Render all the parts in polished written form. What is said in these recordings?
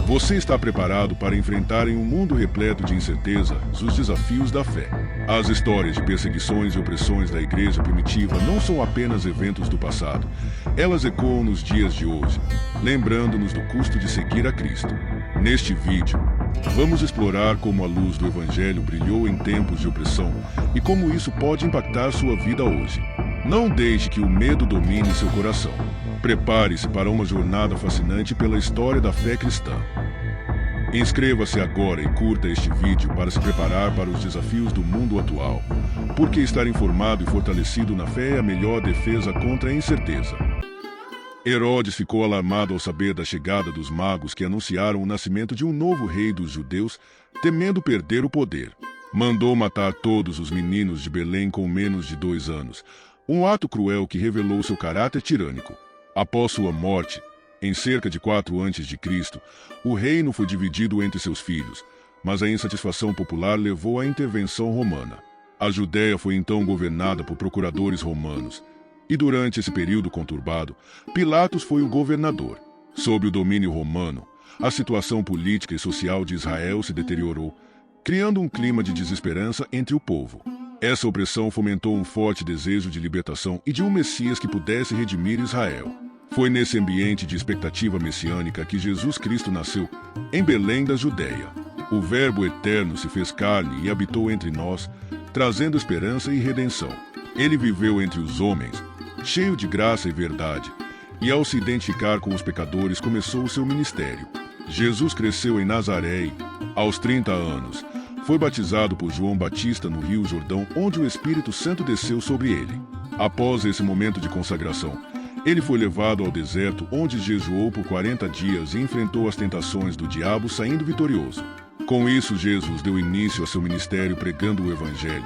Você está preparado para enfrentar em um mundo repleto de incertezas os desafios da fé? As histórias de perseguições e opressões da igreja primitiva não são apenas eventos do passado. Elas ecoam nos dias de hoje, lembrando-nos do custo de seguir a Cristo. Neste vídeo, vamos explorar como a luz do Evangelho brilhou em tempos de opressão e como isso pode impactar sua vida hoje. Não deixe que o medo domine seu coração. Prepare-se para uma jornada fascinante pela história da fé cristã. Inscreva-se agora e curta este vídeo para se preparar para os desafios do mundo atual, porque estar informado e fortalecido na fé é a melhor defesa contra a incerteza. Herodes ficou alarmado ao saber da chegada dos magos que anunciaram o nascimento de um novo rei dos judeus, temendo perder o poder. Mandou matar todos os meninos de Belém com menos de 2 anos, um ato cruel que revelou seu caráter tirânico. Após sua morte, em cerca de 4 a.C., o reino foi dividido entre seus filhos, mas a insatisfação popular levou à intervenção romana. A Judéia foi então governada por procuradores romanos, e durante esse período conturbado, Pilatos foi o governador. Sob o domínio romano, a situação política e social de Israel se deteriorou, criando um clima de desesperança entre o povo. Essa opressão fomentou um forte desejo de libertação e de um Messias que pudesse redimir Israel. Foi nesse ambiente de expectativa messiânica que Jesus Cristo nasceu, em Belém da Judéia. O Verbo eterno se fez carne e habitou entre nós, trazendo esperança e redenção. Ele viveu entre os homens, cheio de graça e verdade, e ao se identificar com os pecadores começou o seu ministério. Jesus cresceu em Nazaré e, aos 30 anos, foi batizado por João Batista no Rio Jordão, onde o Espírito Santo desceu sobre ele. Após esse momento de consagração, ele foi levado ao deserto, onde jejuou por 40 dias e enfrentou as tentações do diabo, saindo vitorioso. Com isso, Jesus deu início a seu ministério pregando o Evangelho,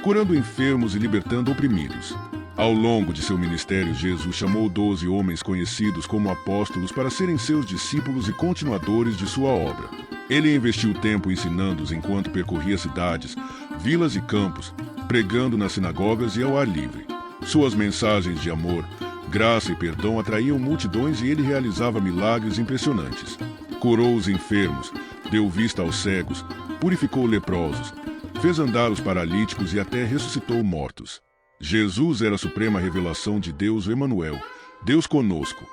curando enfermos e libertando oprimidos. Ao longo de seu ministério, Jesus chamou 12 homens conhecidos como apóstolos para serem seus discípulos e continuadores de sua obra. Ele investiu tempo ensinando-os enquanto percorria cidades, vilas e campos, pregando nas sinagogas e ao ar livre. Suas mensagens de amor, graça e perdão atraíam multidões e ele realizava milagres impressionantes. Curou os enfermos, deu vista aos cegos, purificou leprosos, fez andar os paralíticos e até ressuscitou mortos. Jesus era a suprema revelação de Deus Emanuel, Deus conosco.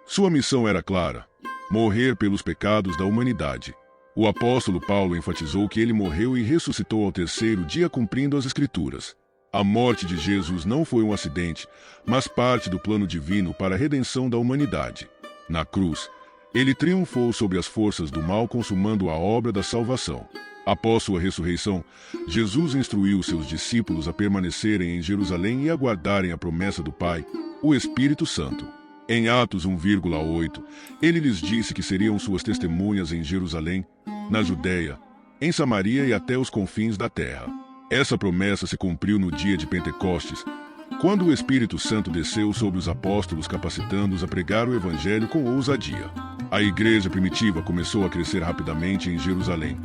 Sua missão era clara: morrer pelos pecados da humanidade. O apóstolo Paulo enfatizou que ele morreu e ressuscitou ao 3º dia cumprindo as Escrituras. A morte de Jesus não foi um acidente, mas parte do plano divino para a redenção da humanidade. Na cruz, ele triunfou sobre as forças do mal, consumando a obra da salvação. Após sua ressurreição, Jesus instruiu seus discípulos a permanecerem em Jerusalém e aguardarem a promessa do Pai, o Espírito Santo. Em Atos 1,8, ele lhes disse que seriam suas testemunhas em Jerusalém, na Judéia, em Samaria e até os confins da terra. Essa promessa se cumpriu no dia de Pentecostes, quando o Espírito Santo desceu sobre os apóstolos, capacitando-os a pregar o Evangelho com ousadia. A igreja primitiva começou a crescer rapidamente em Jerusalém,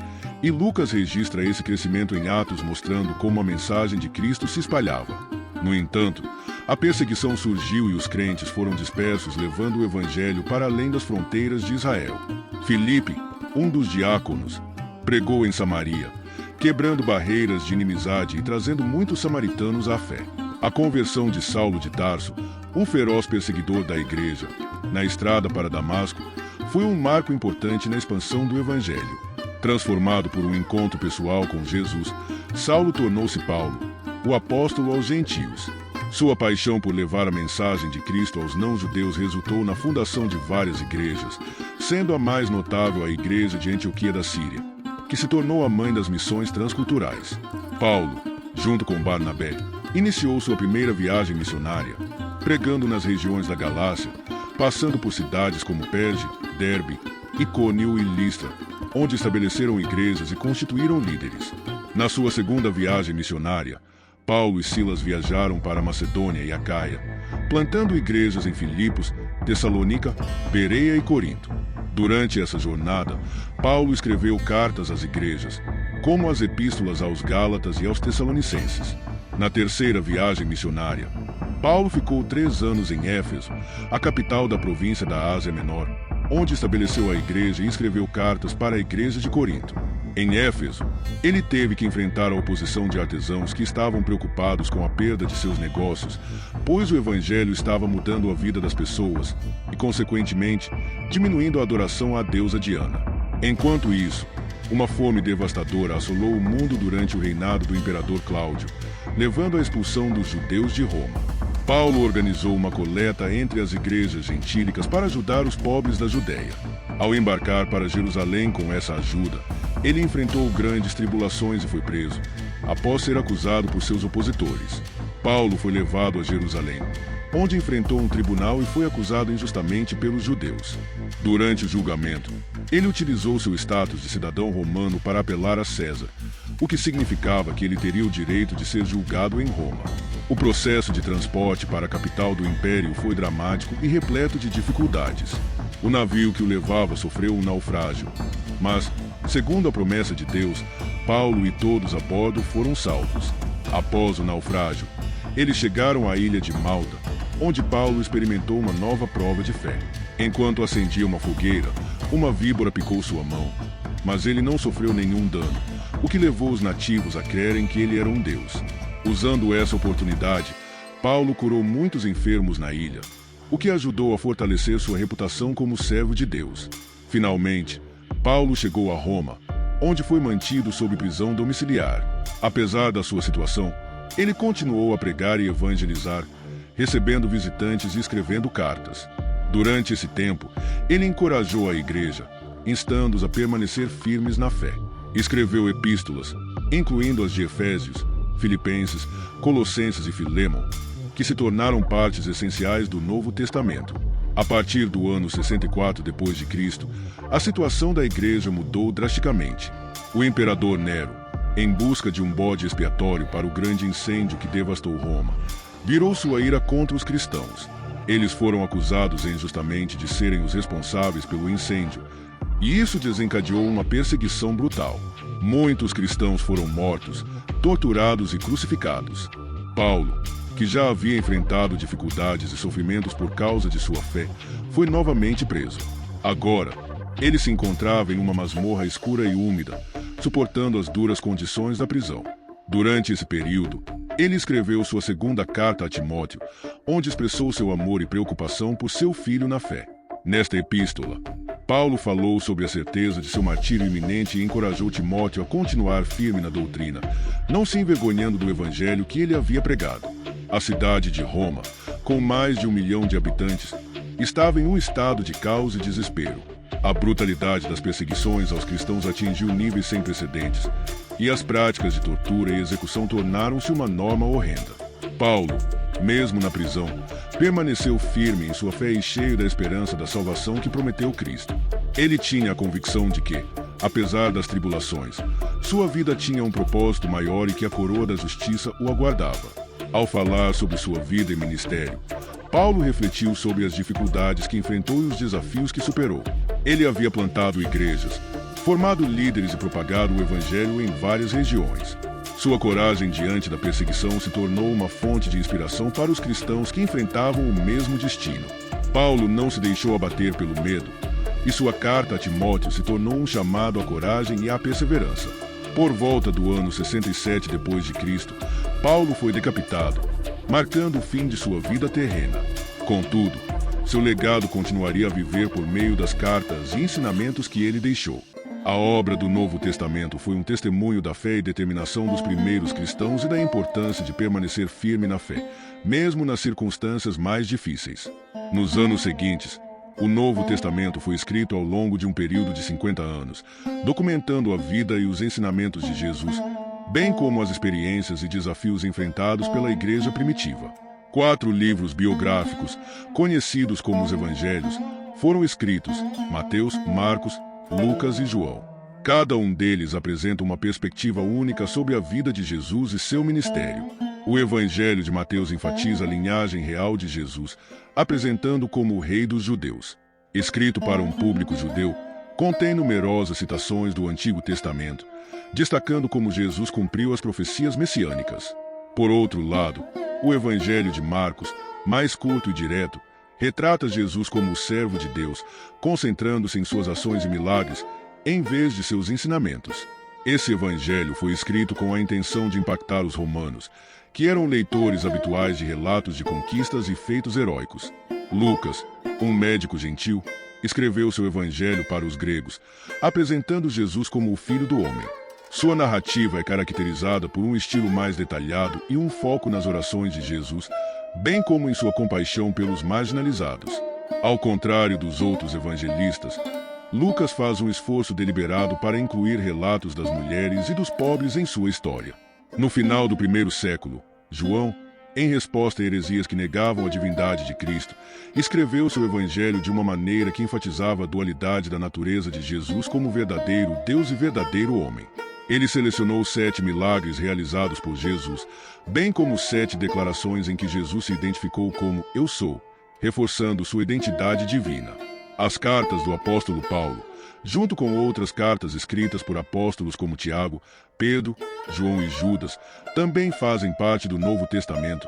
e Lucas registra esse crescimento em Atos, mostrando como a mensagem de Cristo se espalhava. No entanto, a perseguição surgiu e os crentes foram dispersos, levando o Evangelho para além das fronteiras de Israel. Filipe, um dos diáconos, pregou em Samaria, quebrando barreiras de inimizade e trazendo muitos samaritanos à fé. A conversão de Saulo de Tarso, um feroz perseguidor da igreja, na estrada para Damasco, foi um marco importante na expansão do Evangelho. Transformado por um encontro pessoal com Jesus, Saulo tornou-se Paulo, o apóstolo aos gentios. Sua paixão por levar a mensagem de Cristo aos não-judeus resultou na fundação de várias igrejas, sendo a mais notável a igreja de Antioquia da Síria, que se tornou a mãe das missões transculturais. Paulo, junto com Barnabé, iniciou sua primeira viagem missionária, pregando nas regiões da Galácia, passando por cidades como Perge, Derbe, Icônio e Listra, onde estabeleceram igrejas e constituíram líderes. Na sua segunda viagem missionária, Paulo e Silas viajaram para Macedônia e Acaia, plantando igrejas em Filipos, Tessalônica, Bereia e Corinto. Durante essa jornada, Paulo escreveu cartas às igrejas, como as epístolas aos Gálatas e aos Tessalonicenses. Na terceira viagem missionária, Paulo ficou 3 anos em Éfeso, a capital da província da Ásia Menor, onde estabeleceu a igreja e escreveu cartas para a igreja de Corinto. Em Éfeso, ele teve que enfrentar a oposição de artesãos que estavam preocupados com a perda de seus negócios, pois o evangelho estava mudando a vida das pessoas e, consequentemente, diminuindo a adoração à deusa Diana. Enquanto isso, uma fome devastadora assolou o mundo durante o reinado do imperador Cláudio, levando à expulsão dos judeus de Roma. Paulo organizou uma coleta entre as igrejas gentílicas para ajudar os pobres da Judéia. Ao embarcar para Jerusalém com essa ajuda, ele enfrentou grandes tribulações e foi preso, após ser acusado por seus opositores. Paulo foi levado a Jerusalém, onde enfrentou um tribunal e foi acusado injustamente pelos judeus. Durante o julgamento, ele utilizou seu status de cidadão romano para apelar a César, o que significava que ele teria o direito de ser julgado em Roma. O processo de transporte para a capital do império foi dramático e repleto de dificuldades. O navio que o levava sofreu um naufrágio, mas, segundo a promessa de Deus, Paulo e todos a bordo foram salvos. Após o naufrágio, eles chegaram à ilha de Malta, onde Paulo experimentou uma nova prova de fé. Enquanto acendia uma fogueira, uma víbora picou sua mão, mas ele não sofreu nenhum dano, o que levou os nativos a crerem que ele era um deus. Usando essa oportunidade, Paulo curou muitos enfermos na ilha, o que ajudou a fortalecer sua reputação como servo de Deus. Finalmente, Paulo chegou a Roma, onde foi mantido sob prisão domiciliar. Apesar da sua situação, ele continuou a pregar e evangelizar, recebendo visitantes e escrevendo cartas. Durante esse tempo, ele encorajou a igreja, instando-os a permanecer firmes na fé. Escreveu epístolas, incluindo as de Efésios, Filipenses, Colossenses e Filemon, que se tornaram partes essenciais do Novo Testamento. A partir do ano 64 d.C., a situação da igreja mudou drasticamente. O imperador Nero, em busca de um bode expiatório para o grande incêndio que devastou Roma, virou sua ira contra os cristãos. Eles foram acusados injustamente de serem os responsáveis pelo incêndio, e isso desencadeou uma perseguição brutal. Muitos cristãos foram mortos, torturados e crucificados. Paulo, que já havia enfrentado dificuldades e sofrimentos por causa de sua fé, foi novamente preso. Agora, ele se encontrava em uma masmorra escura e úmida, suportando as duras condições da prisão. Durante esse período, ele escreveu sua segunda carta a Timóteo, onde expressou seu amor e preocupação por seu filho na fé. Nesta epístola, Paulo falou sobre a certeza de seu martírio iminente e encorajou Timóteo a continuar firme na doutrina, não se envergonhando do evangelho que ele havia pregado. A cidade de Roma, com mais de 1 milhão de habitantes, estava em um estado de caos e desespero. A brutalidade das perseguições aos cristãos atingiu níveis sem precedentes, e as práticas de tortura e execução tornaram-se uma norma horrenda. Paulo, mesmo na prisão, permaneceu firme em sua fé e cheio da esperança da salvação que prometeu Cristo. Ele tinha a convicção de que, apesar das tribulações, sua vida tinha um propósito maior e que a coroa da justiça o aguardava. Ao falar sobre sua vida e ministério, Paulo refletiu sobre as dificuldades que enfrentou e os desafios que superou. Ele havia plantado igrejas, formado líderes e propagado o evangelho em várias regiões. Sua coragem diante da perseguição se tornou uma fonte de inspiração para os cristãos que enfrentavam o mesmo destino. Paulo não se deixou abater pelo medo, e sua carta a Timóteo se tornou um chamado à coragem e à perseverança. Por volta do ano 67 d.C., Paulo foi decapitado, marcando o fim de sua vida terrena. Contudo, seu legado continuaria a viver por meio das cartas e ensinamentos que ele deixou. A obra do Novo Testamento foi um testemunho da fé e determinação dos primeiros cristãos e da importância de permanecer firme na fé, mesmo nas circunstâncias mais difíceis. Nos anos seguintes, o Novo Testamento foi escrito ao longo de um período de 50 anos, documentando a vida e os ensinamentos de Jesus, bem como as experiências e desafios enfrentados pela igreja primitiva. 4 livros biográficos, conhecidos como os Evangelhos, foram escritos: Mateus, Marcos, Lucas e João. Cada um deles apresenta uma perspectiva única sobre a vida de Jesus e seu ministério. O Evangelho de Mateus enfatiza a linhagem real de Jesus, apresentando como o Rei dos Judeus. Escrito para um público judeu, contém numerosas citações do Antigo Testamento, destacando como Jesus cumpriu as profecias messiânicas. Por outro lado, o Evangelho de Marcos, mais curto e direto, Retrata Jesus como o servo de Deus, concentrando-se em suas ações e milagres, em vez de seus ensinamentos. Esse evangelho foi escrito com a intenção de impactar os romanos, que eram leitores habituais de relatos de conquistas e feitos heróicos. Lucas, um médico gentil, escreveu seu evangelho para os gregos, apresentando Jesus como o Filho do Homem. Sua narrativa é caracterizada por um estilo mais detalhado e um foco nas orações de Jesus, bem como em sua compaixão pelos marginalizados. Ao contrário dos outros evangelistas, Lucas faz um esforço deliberado para incluir relatos das mulheres e dos pobres em sua história. No final do primeiro século, João, em resposta a heresias que negavam a divindade de Cristo, escreveu seu evangelho de uma maneira que enfatizava a dualidade da natureza de Jesus como verdadeiro Deus e verdadeiro homem. Ele selecionou 7 milagres realizados por Jesus, bem como 7 declarações em que Jesus se identificou como Eu Sou, reforçando sua identidade divina. As cartas do apóstolo Paulo, junto com outras cartas escritas por apóstolos como Tiago, Pedro, João e Judas, também fazem parte do Novo Testamento,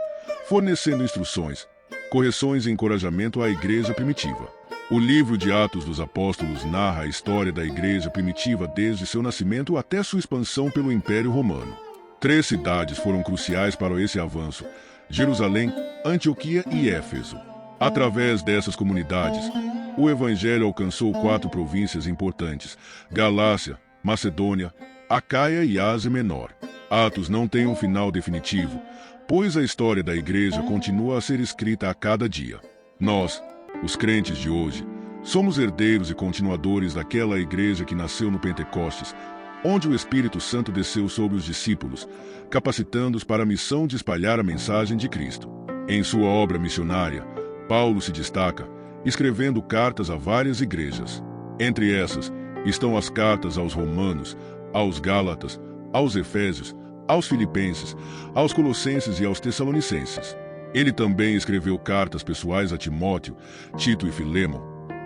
fornecendo instruções, correções e encorajamento à igreja primitiva. O livro de Atos dos Apóstolos narra a história da igreja primitiva desde seu nascimento até sua expansão pelo Império Romano. 3 cidades foram cruciais para esse avanço: Jerusalém, Antioquia e Éfeso. Através dessas comunidades, o evangelho alcançou 4 províncias importantes: Galácia, Macedônia, Acaia e Ásia Menor. Atos não tem um final definitivo, pois a história da igreja continua a ser escrita a cada dia. Nós, os crentes de hoje, somos herdeiros e continuadores daquela igreja que nasceu no Pentecostes, onde o Espírito Santo desceu sobre os discípulos, capacitando-os para a missão de espalhar a mensagem de Cristo. Em sua obra missionária, Paulo se destaca, escrevendo cartas a várias igrejas. Entre essas, estão as cartas aos Romanos, aos Gálatas, aos Efésios, aos Filipenses, aos Colossenses e aos Tessalonicenses. Ele também escreveu cartas pessoais a Timóteo, Tito e Filemon,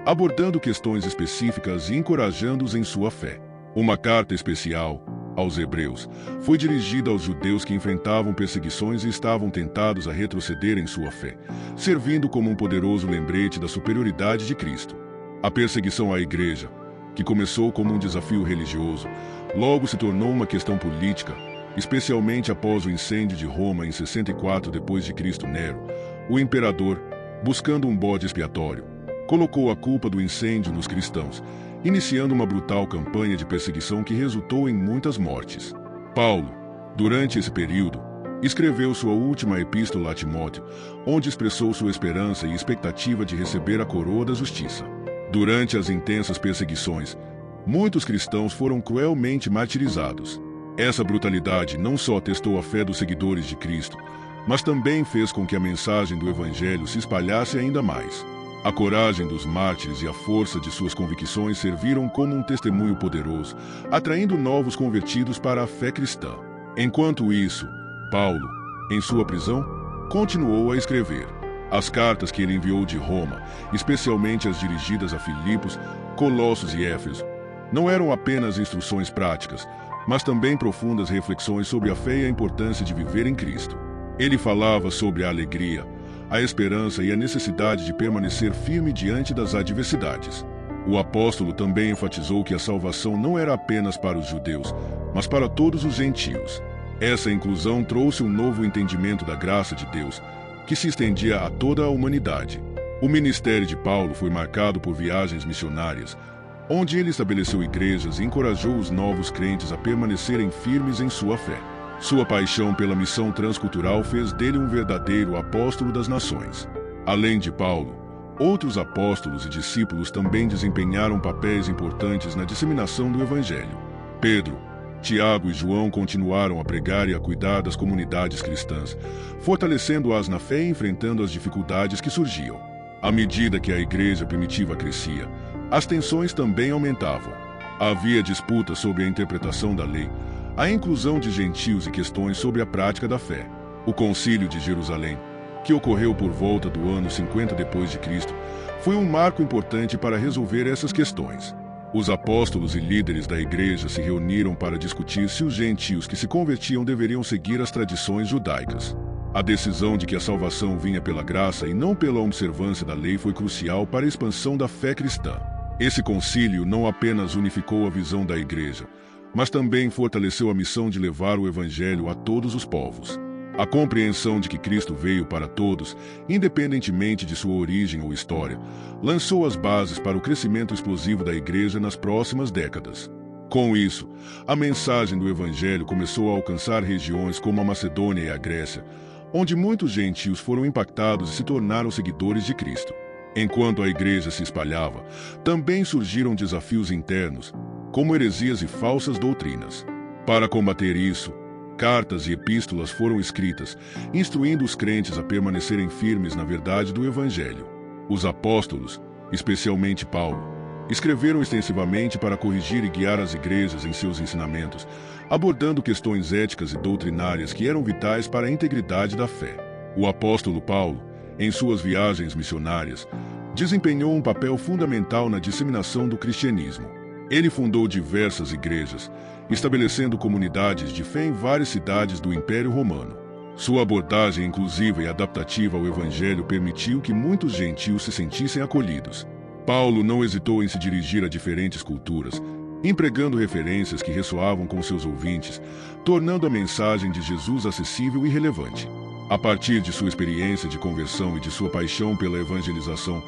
abordando questões específicas e encorajando-os em sua fé. Uma carta especial, aos Hebreus, foi dirigida aos judeus que enfrentavam perseguições e estavam tentados a retroceder em sua fé, servindo como um poderoso lembrete da superioridade de Cristo. A perseguição à igreja, que começou como um desafio religioso, logo se tornou uma questão política, especialmente após o incêndio de Roma em 64 d.C. Nero, o imperador, buscando um bode expiatório, colocou a culpa do incêndio nos cristãos, iniciando uma brutal campanha de perseguição que resultou em muitas mortes. Paulo, durante esse período, escreveu sua última epístola a Timóteo, onde expressou sua esperança e expectativa de receber a coroa da justiça. Durante as intensas perseguições, muitos cristãos foram cruelmente martirizados. Essa brutalidade não só testou a fé dos seguidores de Cristo, mas também fez com que a mensagem do Evangelho se espalhasse ainda mais. A coragem dos mártires e a força de suas convicções serviram como um testemunho poderoso, atraindo novos convertidos para a fé cristã. Enquanto isso, Paulo, em sua prisão, continuou a escrever. As cartas que ele enviou de Roma, especialmente as dirigidas a Filipos, Colossos e Éfeso, não eram apenas instruções práticas, mas também profundas reflexões sobre a fé e a importância de viver em Cristo. Ele falava sobre a alegria, a esperança e a necessidade de permanecer firme diante das adversidades. O apóstolo também enfatizou que a salvação não era apenas para os judeus, mas para todos os gentios. Essa inclusão trouxe um novo entendimento da graça de Deus, que se estendia a toda a humanidade. O ministério de Paulo foi marcado por viagens missionárias, onde ele estabeleceu igrejas e encorajou os novos crentes a permanecerem firmes em sua fé. Sua paixão pela missão transcultural fez dele um verdadeiro apóstolo das nações. Além de Paulo, outros apóstolos e discípulos também desempenharam papéis importantes na disseminação do Evangelho. Pedro, Tiago e João continuaram a pregar e a cuidar das comunidades cristãs, fortalecendo-as na fé e enfrentando as dificuldades que surgiam. À medida que a igreja primitiva crescia, as tensões também aumentavam. Havia disputas sobre a interpretação da lei, a inclusão de gentios e questões sobre a prática da fé. O Concílio de Jerusalém, que ocorreu por volta do ano 50 d.C., foi um marco importante para resolver essas questões. Os apóstolos e líderes da igreja se reuniram para discutir se os gentios que se convertiam deveriam seguir as tradições judaicas. A decisão de que a salvação vinha pela graça e não pela observância da lei foi crucial para a expansão da fé cristã. Esse concílio não apenas unificou a visão da Igreja, mas também fortaleceu a missão de levar o Evangelho a todos os povos. A compreensão de que Cristo veio para todos, independentemente de sua origem ou história, lançou as bases para o crescimento explosivo da Igreja nas próximas décadas. Com isso, a mensagem do Evangelho começou a alcançar regiões como a Macedônia e a Grécia, onde muitos gentios foram impactados e se tornaram seguidores de Cristo. Enquanto a Igreja se espalhava, também surgiram desafios internos, como heresias e falsas doutrinas. Para combater isso, cartas e epístolas foram escritas, instruindo os crentes a permanecerem firmes na verdade do Evangelho. Os apóstolos, especialmente Paulo, escreveram extensivamente para corrigir e guiar as igrejas em seus ensinamentos, abordando questões éticas e doutrinárias que eram vitais para a integridade da fé. O apóstolo Paulo, em suas viagens missionárias, desempenhou um papel fundamental na disseminação do cristianismo. Ele fundou diversas igrejas, estabelecendo comunidades de fé em várias cidades do Império Romano. Sua abordagem inclusiva e adaptativa ao Evangelho permitiu que muitos gentios se sentissem acolhidos. Paulo não hesitou em se dirigir a diferentes culturas, empregando referências que ressoavam com seus ouvintes, tornando a mensagem de Jesus acessível e relevante. A partir de sua experiência de conversão e de sua paixão pela evangelização,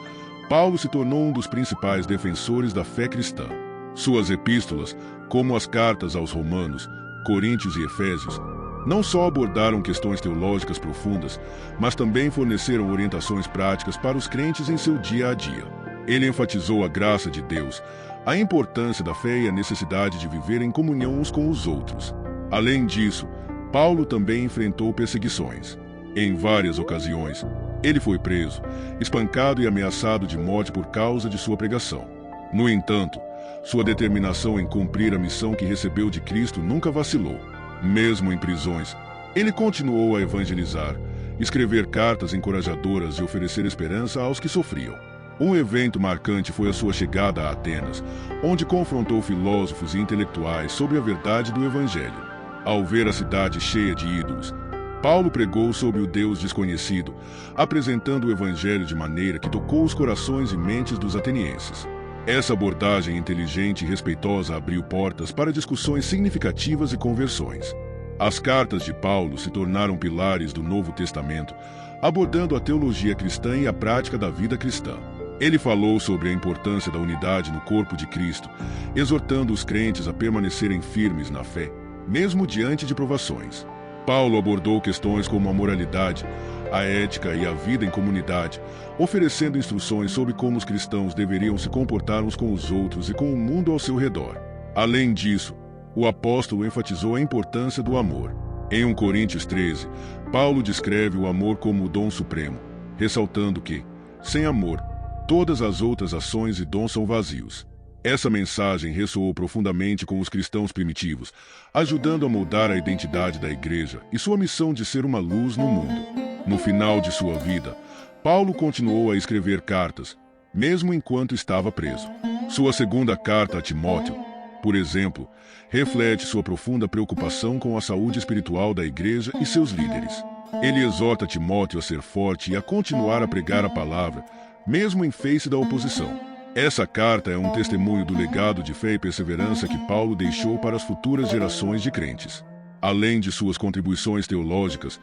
Paulo se tornou um dos principais defensores da fé cristã. Suas epístolas, como as cartas aos Romanos, Coríntios e Efésios, não só abordaram questões teológicas profundas, mas também forneceram orientações práticas para os crentes em seu dia a dia. Ele enfatizou a graça de Deus, a importância da fé e a necessidade de viver em comunhão uns com os outros. Além disso, Paulo também enfrentou perseguições. Em várias ocasiões, ele foi preso, espancado e ameaçado de morte por causa de sua pregação. No entanto, sua determinação em cumprir a missão que recebeu de Cristo nunca vacilou. Mesmo em prisões, ele continuou a evangelizar, escrever cartas encorajadoras e oferecer esperança aos que sofriam. Um evento marcante foi a sua chegada a Atenas, onde confrontou filósofos e intelectuais sobre a verdade do Evangelho. Ao ver a cidade cheia de ídolos, Paulo pregou sobre o Deus desconhecido, apresentando o Evangelho de maneira que tocou os corações e mentes dos atenienses. Essa abordagem inteligente e respeitosa abriu portas para discussões significativas e conversões. As cartas de Paulo se tornaram pilares do Novo Testamento, abordando a teologia cristã e a prática da vida cristã. Ele falou sobre a importância da unidade no corpo de Cristo, exortando os crentes a permanecerem firmes na fé, mesmo diante de provações. Paulo abordou questões como a moralidade, a ética e a vida em comunidade, oferecendo instruções sobre como os cristãos deveriam se comportar uns com os outros e com o mundo ao seu redor. Além disso, o apóstolo enfatizou a importância do amor. Em 1 Coríntios 13, Paulo descreve o amor como o dom supremo, ressaltando que, sem amor, todas as outras ações e dons são vazios. Essa mensagem ressoou profundamente com os cristãos primitivos, ajudando a moldar a identidade da igreja e sua missão de ser uma luz no mundo. No final de sua vida, Paulo continuou a escrever cartas, mesmo enquanto estava preso. Sua segunda carta a Timóteo, por exemplo, reflete sua profunda preocupação com a saúde espiritual da igreja e seus líderes. Ele exorta Timóteo a ser forte e a continuar a pregar a palavra, mesmo em face da oposição. Essa carta é um testemunho do legado de fé e perseverança que Paulo deixou para as futuras gerações de crentes. Além de suas contribuições teológicas,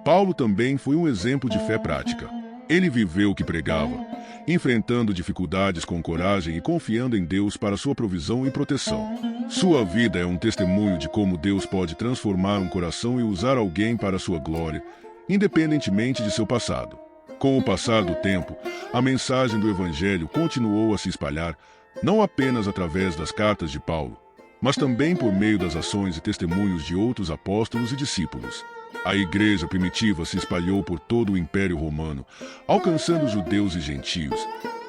Paulo também foi um exemplo de fé prática. Ele viveu o que pregava, enfrentando dificuldades com coragem e confiando em Deus para sua provisão e proteção. Sua vida é um testemunho de como Deus pode transformar um coração e usar alguém para sua glória, independentemente de seu passado. Com o passar do tempo, a mensagem do Evangelho continuou a se espalhar, não apenas através das cartas de Paulo, mas também por meio das ações e testemunhos de outros apóstolos e discípulos. A igreja primitiva se espalhou por todo o Império Romano, alcançando judeus e gentios,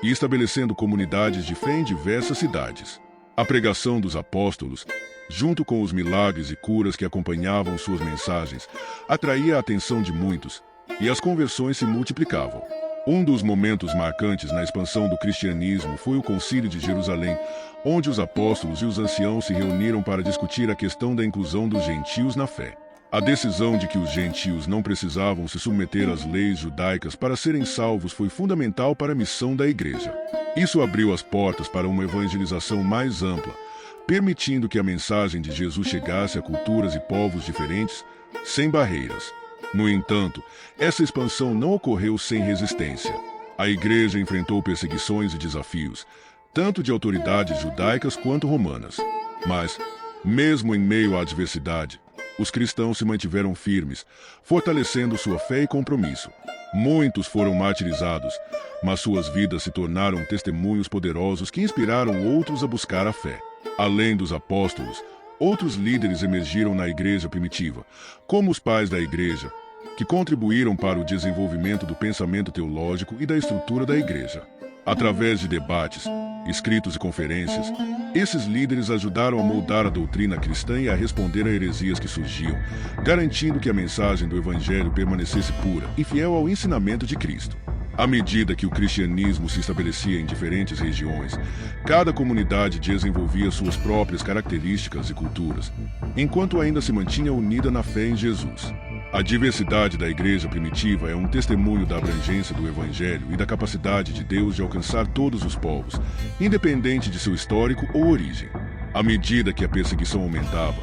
e estabelecendo comunidades de fé em diversas cidades. A pregação dos apóstolos, junto com os milagres e curas que acompanhavam suas mensagens, atraía a atenção de muitos, e as conversões se multiplicavam. Um dos momentos marcantes na expansão do cristianismo foi o Concílio de Jerusalém, onde os apóstolos e os anciãos se reuniram para discutir a questão da inclusão dos gentios na fé. A decisão de que os gentios não precisavam se submeter às leis judaicas para serem salvos foi fundamental para a missão da igreja. Isso abriu as portas para uma evangelização mais ampla, permitindo que a mensagem de Jesus chegasse a culturas e povos diferentes, sem barreiras. No entanto, essa expansão não ocorreu sem resistência. A igreja enfrentou perseguições e desafios, tanto de autoridades judaicas quanto romanas. Mas, mesmo em meio à adversidade, os cristãos se mantiveram firmes, fortalecendo sua fé e compromisso. Muitos foram martirizados, mas suas vidas se tornaram testemunhos poderosos que inspiraram outros a buscar a fé. Além dos apóstolos, outros líderes emergiram na igreja primitiva, como os pais da igreja, que contribuíram para o desenvolvimento do pensamento teológico e da estrutura da igreja. Através de debates, escritos e conferências, esses líderes ajudaram a moldar a doutrina cristã e a responder a heresias que surgiam, garantindo que a mensagem do Evangelho permanecesse pura e fiel ao ensinamento de Cristo. À medida que o cristianismo se estabelecia em diferentes regiões, cada comunidade desenvolvia suas próprias características e culturas, enquanto ainda se mantinha unida na fé em Jesus. A diversidade da igreja primitiva é um testemunho da abrangência do Evangelho e da capacidade de Deus de alcançar todos os povos, independente de seu histórico ou origem. À medida que a perseguição aumentava,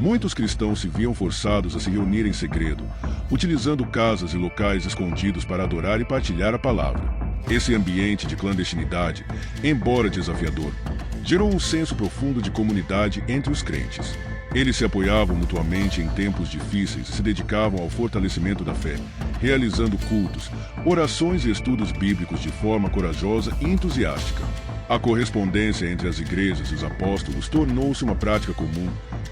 muitos cristãos se viam forçados a se reunir em segredo, utilizando casas e locais escondidos para adorar e partilhar a palavra. Esse ambiente de clandestinidade, embora desafiador, gerou um senso profundo de comunidade entre os crentes. Eles se apoiavam mutuamente em tempos difíceis e se dedicavam ao fortalecimento da fé, realizando cultos, orações e estudos bíblicos de forma corajosa e entusiástica. A correspondência entre as igrejas e os apóstolos tornou-se uma prática comum,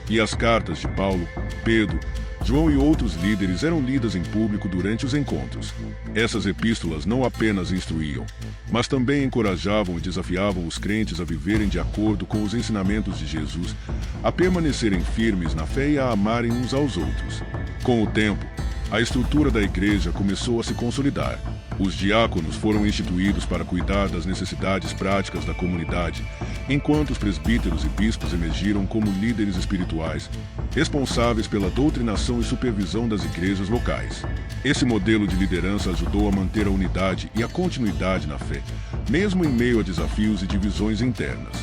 e as cartas de Paulo, Pedro, João e outros líderes eram lidas em público durante os encontros. Essas epístolas não apenas instruíam, mas também encorajavam e desafiavam os crentes a viverem de acordo com os ensinamentos de Jesus, a permanecerem firmes na fé e a amarem uns aos outros. Com o tempo, a estrutura da igreja começou a se consolidar. Os diáconos foram instituídos para cuidar das necessidades práticas da comunidade, enquanto os presbíteros e bispos emergiram como líderes espirituais, responsáveis pela doutrinação e supervisão das igrejas locais. Esse modelo de liderança ajudou a manter a unidade e a continuidade na fé, mesmo em meio a desafios e divisões internas.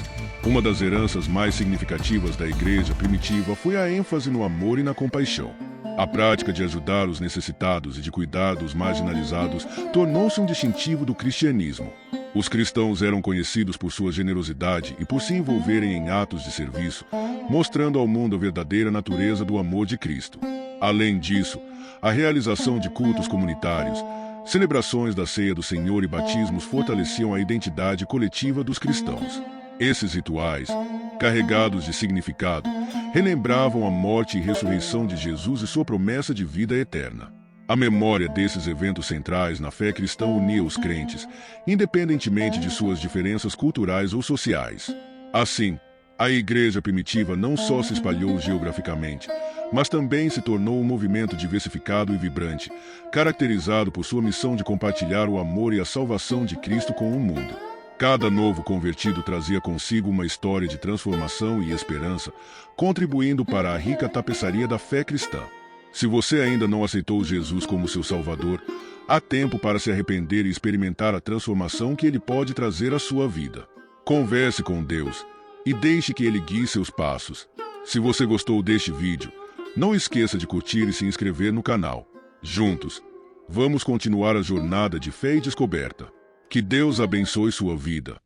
Uma das heranças mais significativas da igreja primitiva foi a ênfase no amor e na compaixão. A prática de ajudar os necessitados e de cuidar dos marginalizados tornou-se um distintivo do cristianismo. Os cristãos eram conhecidos por sua generosidade e por se envolverem em atos de serviço, mostrando ao mundo a verdadeira natureza do amor de Cristo. Além disso, a realização de cultos comunitários, celebrações da ceia do Senhor e batismos fortaleciam a identidade coletiva dos cristãos. Esses rituais, carregados de significado, relembravam a morte e ressurreição de Jesus e sua promessa de vida eterna. A memória desses eventos centrais na fé cristã unia os crentes, independentemente de suas diferenças culturais ou sociais. Assim, a igreja primitiva não só se espalhou geograficamente, mas também se tornou um movimento diversificado e vibrante, caracterizado por sua missão de compartilhar o amor e a salvação de Cristo com o mundo. Cada novo convertido trazia consigo uma história de transformação e esperança, contribuindo para a rica tapeçaria da fé cristã. Se você ainda não aceitou Jesus como seu Salvador, há tempo para se arrepender e experimentar a transformação que Ele pode trazer à sua vida. Converse com Deus e deixe que Ele guie seus passos. Se você gostou deste vídeo, não esqueça de curtir e se inscrever no canal. Juntos, vamos continuar a jornada de fé e descoberta. Que Deus abençoe sua vida.